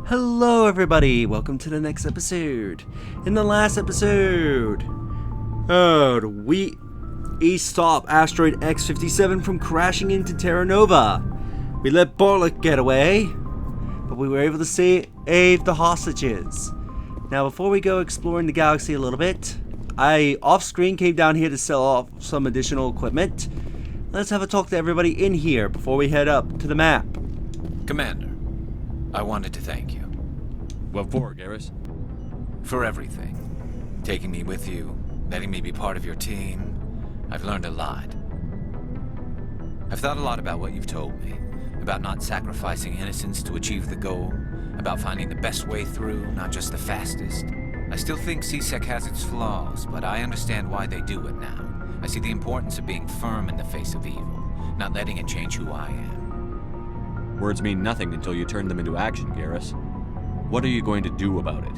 Hello everybody, welcome to the next episode. In the last episode, we stopped asteroid X-57 from crashing into Terra Nova. We let Barlick get away, but we were able to save the hostages. Now before we go exploring the galaxy a little bit, I off-screen came down here to sell off some additional equipment. Let's have a talk to everybody in here before we head up to the map. Commander, I wanted to thank you. What for, Garrus? For everything. Taking me with you, letting me be part of your team. I've learned a lot. I've thought a lot about what you've told me. About not sacrificing innocence to achieve the goal. About finding the best way through, not just the fastest. I still think CSEC has its flaws, but I understand why they do it now. I see the importance of being firm in the face of evil, not letting it change who I am. Words mean nothing until you turn them into action, Garrus. What are you going to do about it?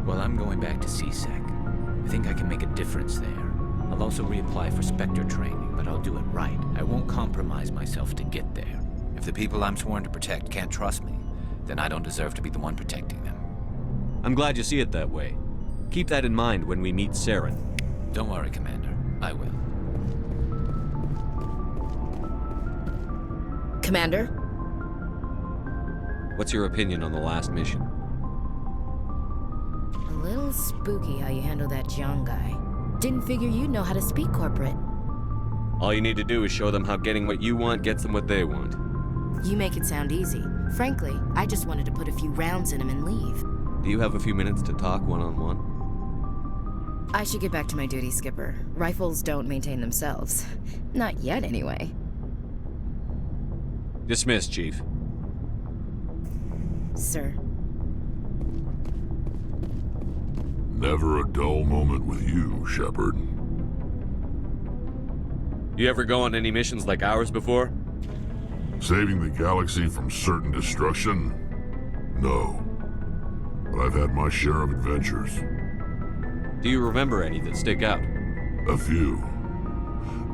Well, I'm going back to CSEC. I think I can make a difference there. I'll also reapply for Spectre training, but I'll do it right. I won't compromise myself to get there. If the people I'm sworn to protect can't trust me, then I don't deserve to be the one protecting them. I'm glad you see it that way. Keep that in mind when we meet Saren. Don't worry, Commander. I will. Commander? What's your opinion on the last mission? A little spooky how you handle that Jiang guy. Didn't figure you'd know how to speak corporate. All you need to do is show them how getting what you want gets them what they want. You make it sound easy. Frankly, I just wanted to put a few rounds in him and leave. Do you have a few minutes to talk one-on-one? I should get back to my duty, Skipper. Rifles don't maintain themselves. Not yet, anyway. Dismissed, Chief. Sir. Never a dull moment with you, Shepard. You ever go on any missions like ours before? Saving the galaxy from certain destruction? No. But I've had my share of adventures. Do you remember any that stick out? A few.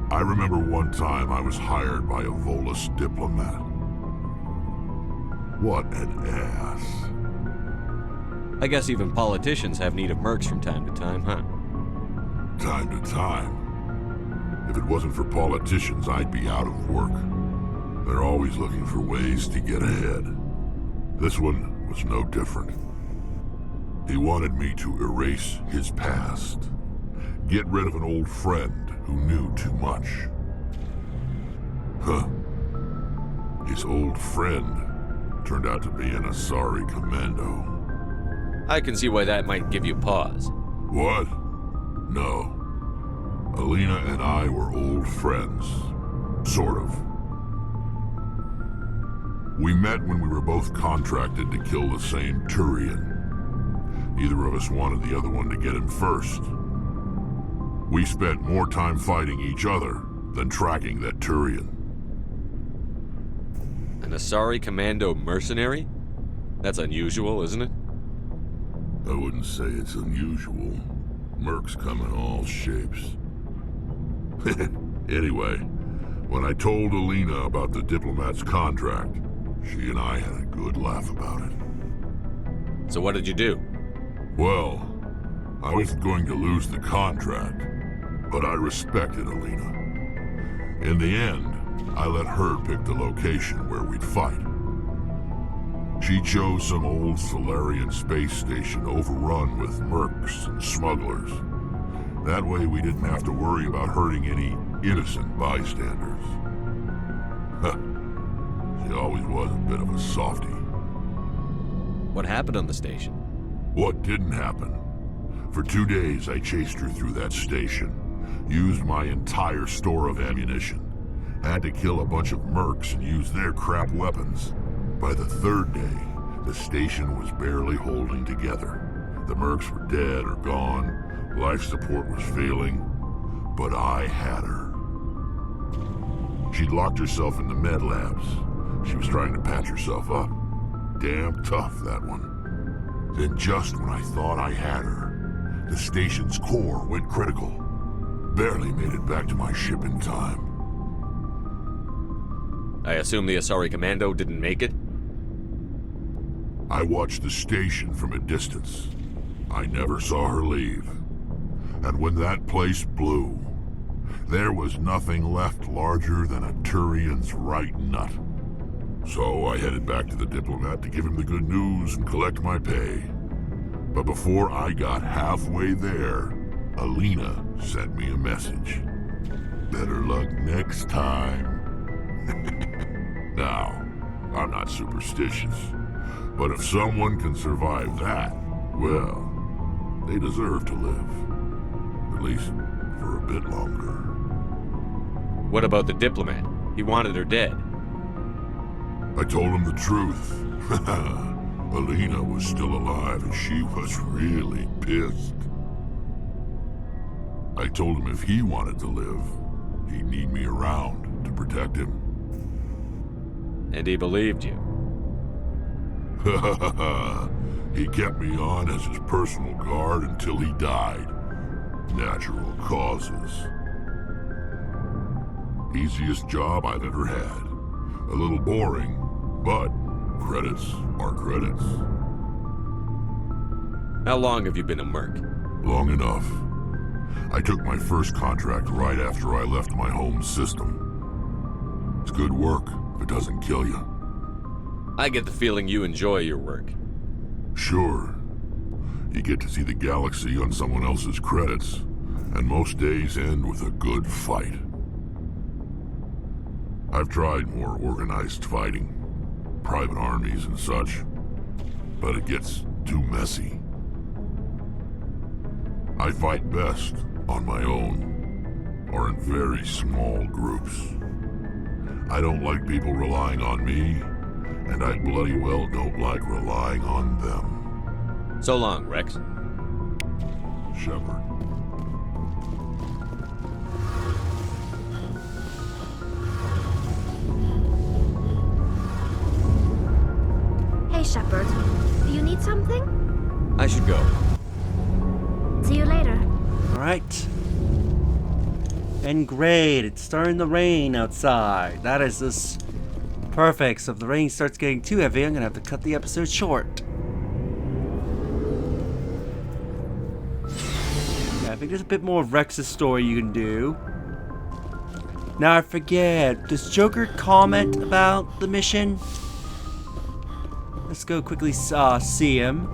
I remember one time I was hired by a Volus diplomat. What an ass. I guess even politicians have need of mercs from time to time, huh? Time to time. If it wasn't for politicians, I'd be out of work. They're always looking for ways to get ahead. This one was no different. He wanted me to erase his past. Get rid of an old friend who knew too much. Huh. His old friend turned out to be an Asari commando. I can see why that might give you pause. What? No. Helena and I were old friends. Sort of. We met when we were both contracted to kill the same Turian. Neither of us wanted the other one to get him first. We spent more time fighting each other than tracking that Turian. An Asari commando mercenary? That's unusual, isn't it? I wouldn't say it's unusual. Mercs come in all shapes. Anyway, when I told Helena about the diplomat's contract, she and I had a good laugh about it. So what did you do? Well, I wasn't going to lose the contract, but I respected Helena. In the end, I let her pick the location where we'd fight. She chose some old Solarian space station overrun with mercs and smugglers. That way we didn't have to worry about hurting any innocent bystanders. She always was a bit of a softie. What happened on the station? What didn't happen? For 2 days I chased her through that station, used my entire store of ammunition, had to kill a bunch of mercs and use their crap weapons. By the 3rd day, the station was barely holding together. The mercs were dead or gone, life support was failing, but I had her. She'd locked herself in the med labs. She was trying to patch herself up. Damn tough, that one. Then just when I thought I had her, the station's core went critical. Barely made it back to my ship in time. I assume the Asari commando didn't make it? I watched the station from a distance. I never saw her leave. And when that place blew, there was nothing left larger than a Turian's right nut. So I headed back to the diplomat to give him the good news and collect my pay. But before I got halfway there, Helena sent me a message. Better luck next time. Now, I'm not superstitious, but if someone can survive that, well, they deserve to live. At least for a bit longer. What about the diplomat? He wanted her dead. I told him the truth. Helena was still alive and she was really pissed. I told him if he wanted to live, he'd need me around to protect him. And he believed you. He kept me on as his personal guard until he died. Natural causes. Easiest job I've ever had. A little boring, but credits are credits. How long have you been a merc? Long enough. I took my first contract right after I left my home system. It's good work if it doesn't kill you. I get the feeling you enjoy your work. Sure. You get to see the galaxy on someone else's credits, and most days end with a good fight. I've tried more organized fighting, private armies and such, but it gets too messy. I fight best on my own, or in very small groups. I don't like people relying on me, and I bloody well don't like relying on them. So long, Rex. Shepard. Hey, Shepard. Do you need something? I should go. See you later. Alright. And great, it's starting to rain outside. That is just perfect. So if the rain starts getting too heavy, I'm gonna have to cut the episode short. Yeah, I think there's a bit more of Rex's story you can do. Now I forget, does Joker comment about the mission? Let's go quickly see him.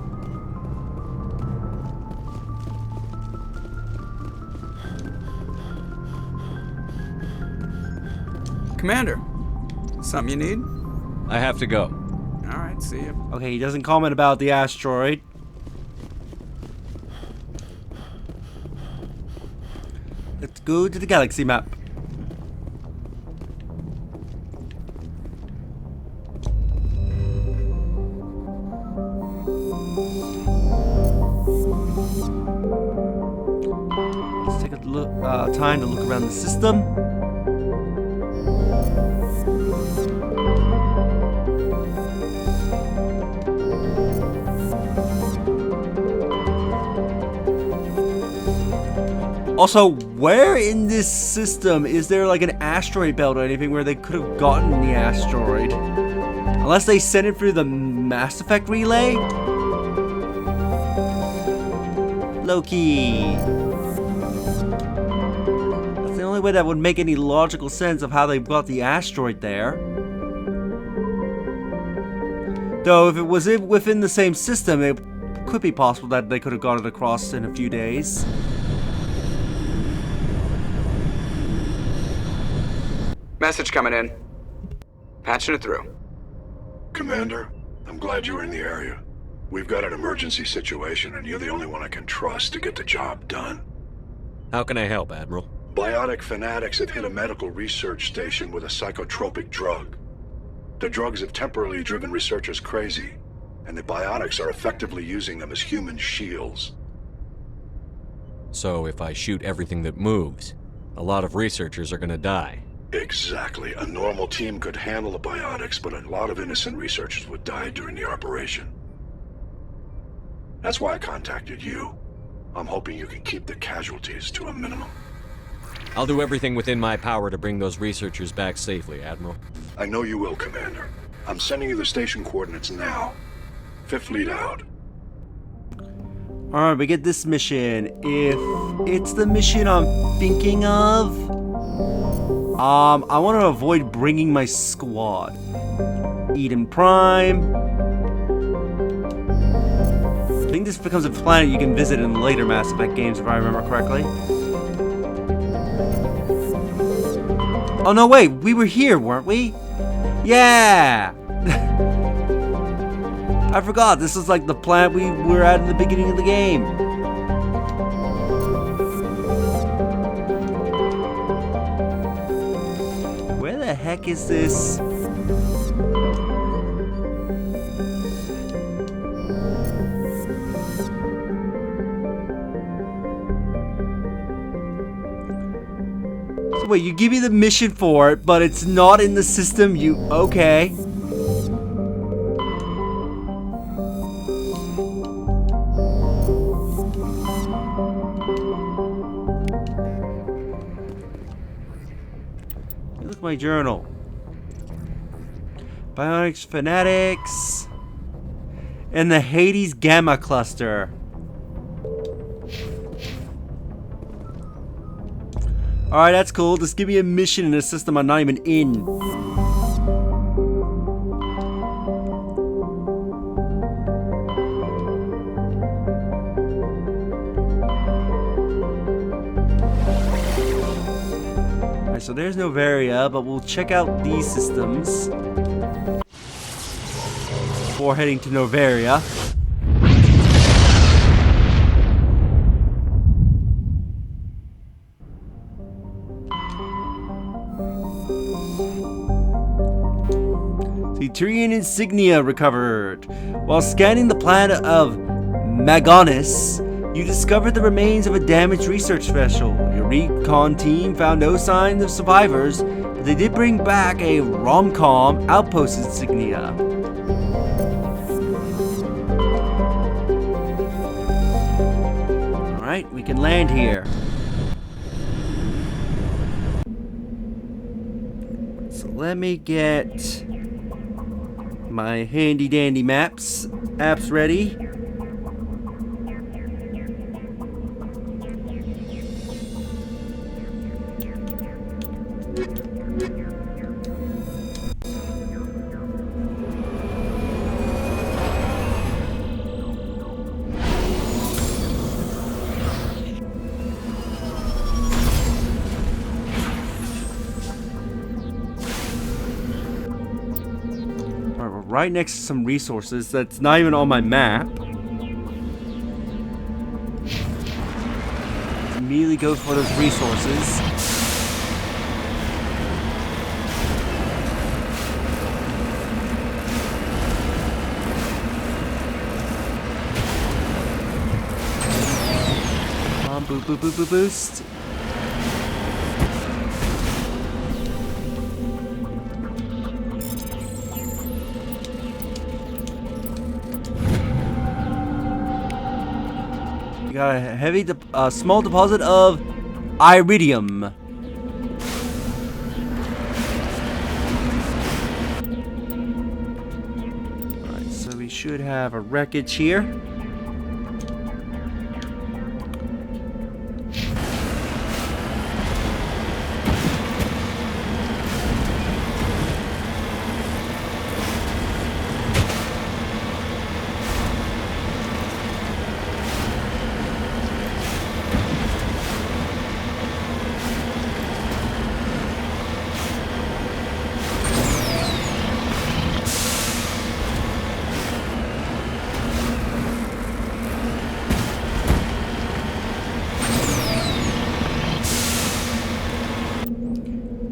Commander, something you need? I have to go. Alright, see you. Okay, he doesn't comment about the asteroid. Let's go to the galaxy map. Let's take a look, time to look around the system. Also, where in this system is there like an asteroid belt or anything where they could have gotten the asteroid? Unless they sent it through the Mass Effect relay? Loki. That's the only way that would make any logical sense of how they got the asteroid there. Though, if it was within the same system, it could be possible that they could have got it across in a few days. Message coming in. Patching it through. Commander, I'm glad you were in the area. We've got an emergency situation, and you're the only one I can trust to get the job done. How can I help, Admiral? Biotic fanatics have hit a medical research station with a psychotropic drug. The drugs have temporarily driven researchers crazy, and the biotics are effectively using them as human shields. So if I shoot everything that moves, a lot of researchers are gonna die. Exactly. A normal team could handle the biotics, but a lot of innocent researchers would die during the operation. That's why I contacted you. I'm hoping you can keep the casualties to a minimum. I'll do everything within my power to bring those researchers back safely, Admiral. I know you will, Commander. I'm sending you the station coordinates now. Fifth lead out. Alright, we get this mission. If it's the mission I'm thinking of, I want to avoid bringing my squad. Eden Prime. I think this becomes a planet you can visit in later Mass Effect games, if I remember correctly. Oh no, wait, we were here, weren't we? Yeah! I forgot, this was like the planet we were at in the beginning of the game. Where the heck is this? So wait, you give me the mission for it, but it's not in the system, okay. Look at my journal. Bionics Fanatics and the Hades Gamma Cluster. Alright, that's cool. Just give me a mission in a system I'm not even in. Alright, so there's Novaria, but we'll check out these systems before heading to Novaria. Tyrian insignia recovered. While scanning the planet of Magonis, you discovered the remains of a damaged research vessel. Your recon team found no signs of survivors, but they did bring back a Romcom outpost insignia. Alright, we can land here. So let me get my handy dandy apps ready. Right next to some resources that's not even on my map. Immediately go for those resources. Come on, boost. We got a small deposit of iridium. Alright, so we should have a wreckage here.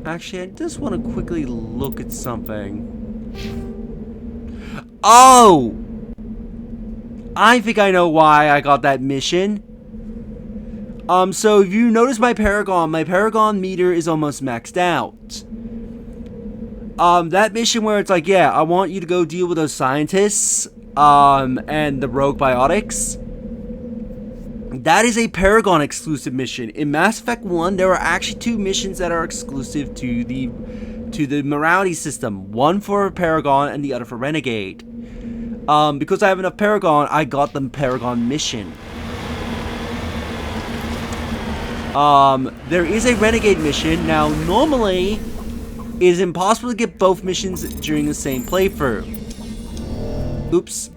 Actually, I just want to quickly look at something. Oh! I think I know why I got that mission. So if you notice my Paragon meter is almost maxed out. That mission where it's like, yeah, I want you to go deal with those scientists, and the rogue biotics. That is a Paragon exclusive mission. In Mass Effect 1, there are actually 2 missions that are exclusive to the morality system. One for Paragon and the other for Renegade. Because I have enough Paragon, I got the Paragon mission. There is a Renegade mission. Now, normally, it is impossible to get both missions during the same playthrough. Oops.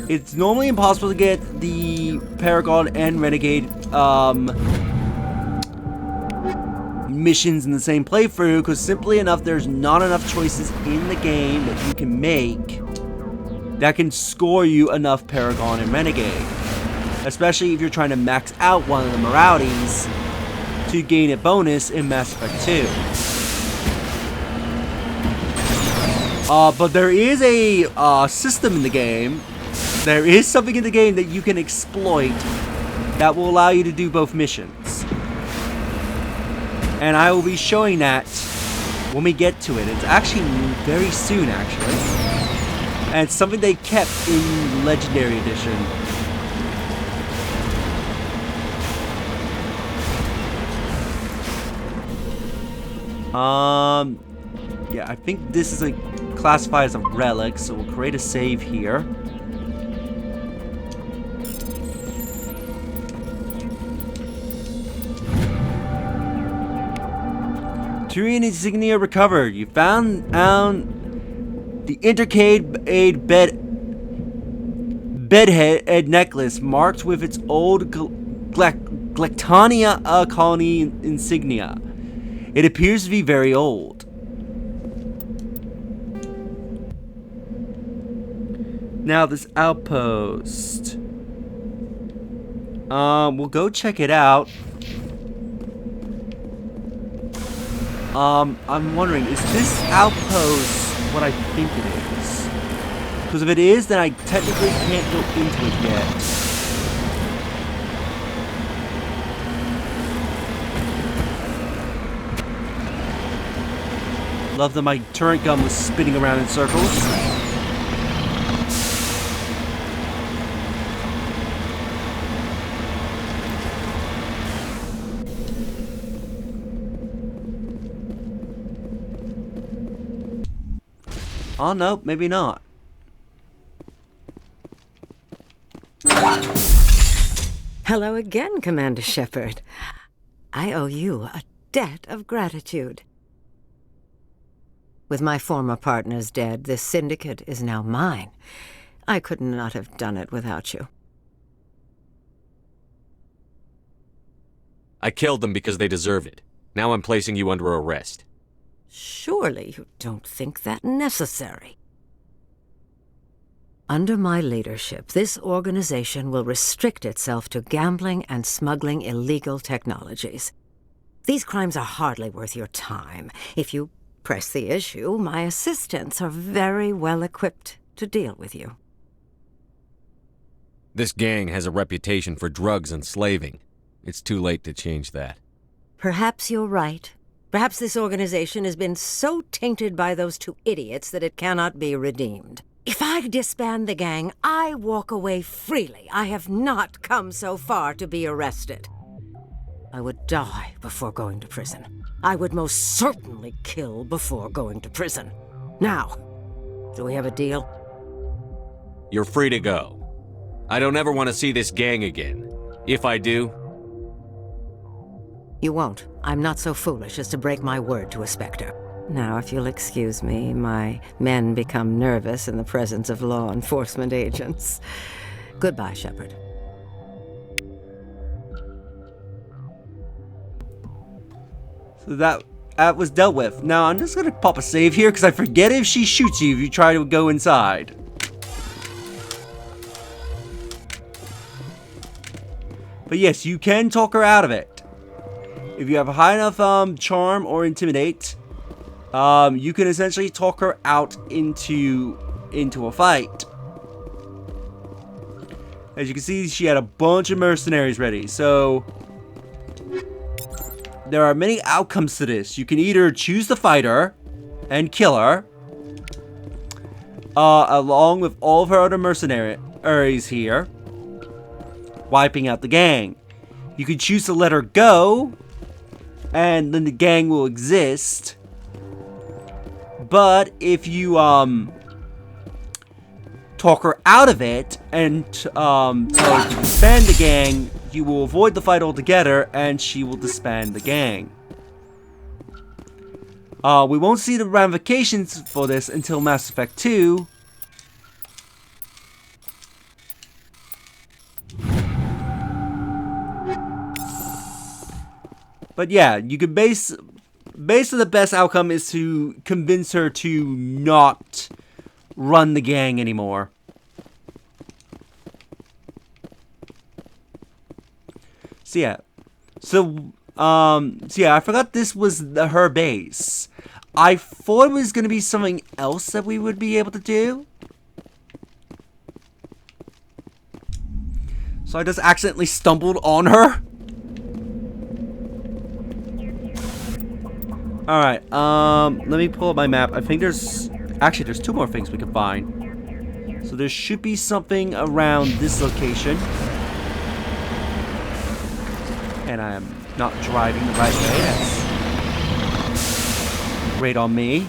It's normally impossible to get the Paragon and Renegade, missions in the same playthrough, because simply enough, there's not enough choices in the game that you can make that can score you enough Paragon and Renegade. Especially if you're trying to max out one of the moralities to gain a bonus in Mass Effect 2. But there is a system in the game. There is something in the game that you can exploit that will allow you to do both missions. And I will be showing that when we get to it. It's actually very soon, actually. And it's something they kept in Legendary Edition. Yeah, I think this is classified as a relic, so we'll create a save here. Turian insignia recovered. You found the Intercade bedhead necklace marked with its old Glectania colony insignia. It appears to be very old. Now this outpost. We'll go check it out. I'm wondering, is this outpost what I think it is? Because if it is, then I technically can't go into it yet. Love that my turret gun was spinning around in circles. Oh no, maybe not. Hello again, Commander Shepard. I owe you a debt of gratitude. With my former partners dead, this syndicate is now mine. I could not have done it without you. I killed them because they deserve it. Now I'm placing you under arrest. Surely you don't think that necessary. Under my leadership, this organization will restrict itself to gambling and smuggling illegal technologies. These crimes are hardly worth your time. If you press the issue, my assistants are very well equipped to deal with you. This gang has a reputation for drugs and slaving. It's too late to change that. Perhaps you're right. Perhaps this organization has been so tainted by those two idiots that it cannot be redeemed. If I disband the gang, I walk away freely. I have not come so far to be arrested. I would die before going to prison. I would most certainly kill before going to prison. Now, do we have a deal? You're free to go. I don't ever want to see this gang again. If I do... You won't. I'm not so foolish as to break my word to a Spectre. Now, if you'll excuse me, my men become nervous in the presence of law enforcement agents. Goodbye, Shepard. So that was dealt with. Now, I'm just gonna pop a save here, because I forget if she shoots you if you try to go inside. But yes, you can talk her out of it. If you have a high enough charm or intimidate, you can essentially talk her out into a fight. As you can see, she had a bunch of mercenaries ready. So there are many outcomes to this. You can either choose the fighter and kill her, along with all of her other mercenaries here, wiping out the gang. You can choose to let her go, and then the gang will exist. But if you talk her out of it and tell her to disband the gang, you will avoid the fight altogether and she will disband the gang. We won't see the ramifications for this until Mass Effect 2. But yeah, you can basically the best outcome is to convince her to not run the gang anymore. So yeah. So yeah, I forgot this was her base. I thought it was going to be something else that we would be able to do. So I just accidentally stumbled on her. Alright, let me pull up my map. I think there's two more things we can find. So there should be something around this location. And I am not driving the right way. That's great on me.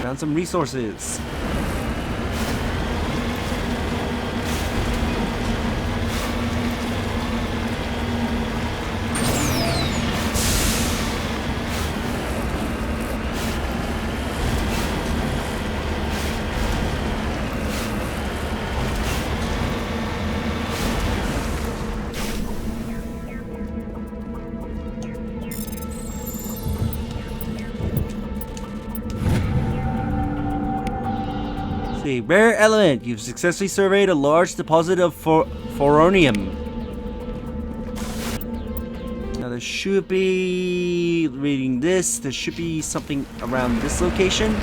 Found some resources. A rare element. You've successfully surveyed a large deposit of foronium. Now there should be, reading this, there should be something around this location.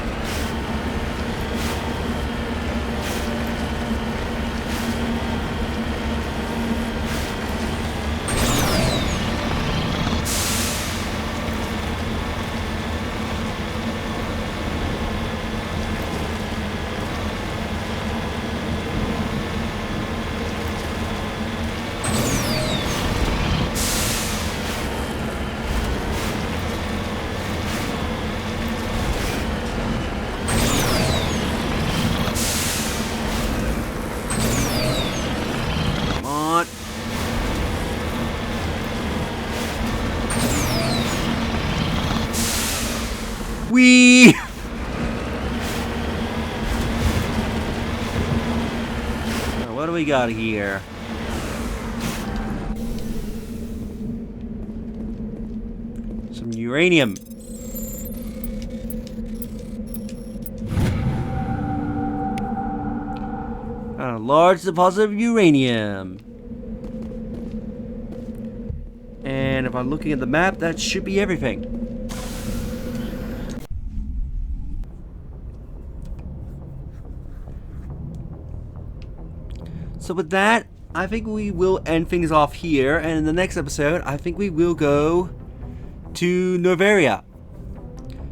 Whee! What do we got here? Some uranium. A large deposit of uranium. And if I'm looking at the map, that should be everything. So with that, I think we will end things off here, and in the next episode, I think we will go to Noveria.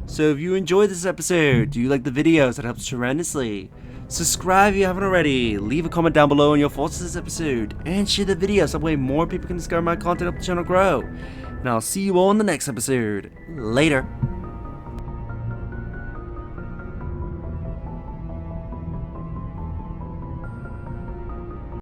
So if you enjoyed this episode, do you like the videos? That helps tremendously. Subscribe if you haven't already, leave a comment down below on your thoughts on this episode, and share the video so that way more people can discover my content, help the channel grow. And I'll see you all in the next episode. Later.